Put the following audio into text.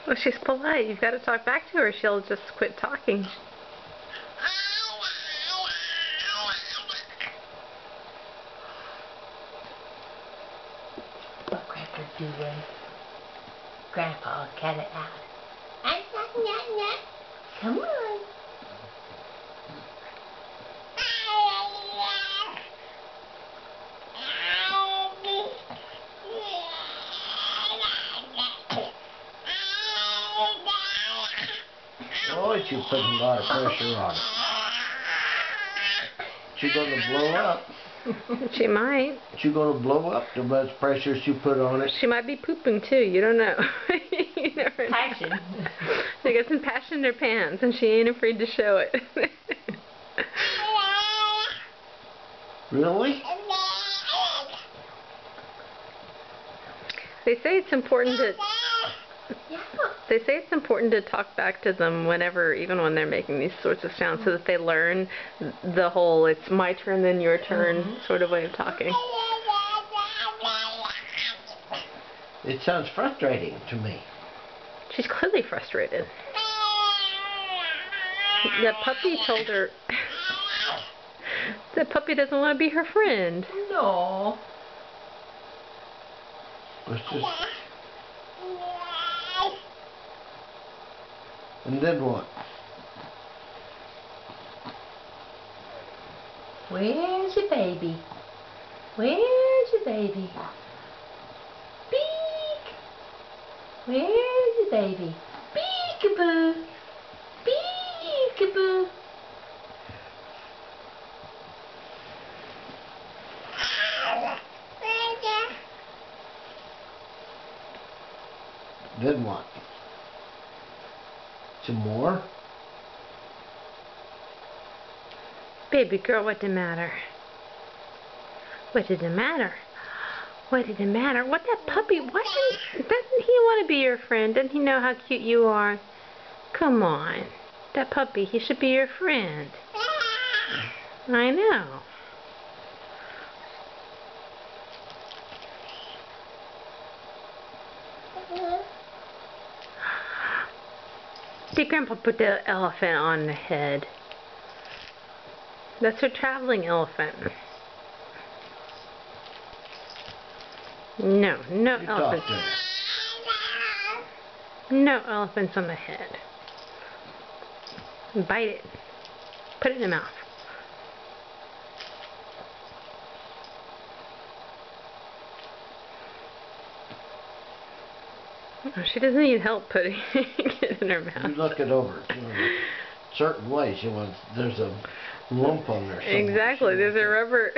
Well, she's polite. You've got to talk back to her. She'll just quit talking. What Grandpa doing? Grandpa, get it out. Come on. Oh, you're putting a lot of pressure on it. She's going to blow up. She might. She's going to blow up the much pressure she put on it. She might be pooping too. You don't know. You never know. Passion. She got some passion in her pants and she ain't afraid to show it. Really? They say it's important to talk back to them whenever, even when they're making these sorts of sounds, so that they learn the whole "it's my turn, then your turn" sort of way of talking. It sounds frustrating to me. She's clearly frustrated. The puppy told her the puppy doesn't want to be her friend. No. It's just... And then what? Where's your baby? Where's your baby? Beak! Where's your baby? Peekaboo! Peekaboo! Then what? Some more? Baby girl, what did the matter? What did the matter? What did the matter? What, that puppy? What? Doesn't he want to be your friend? Doesn't he know how cute you are? Come on. That puppy, he should be your friend. I know. Did Grandpa put the elephant on the head? That's her traveling elephant. No elephants. No elephants on the head. Bite it. Put it in the mouth. Oh, she doesn't need help putting it in her mouth. You look it over. Certain ways. There's a lump on there somewhere. Exactly. There's a rubber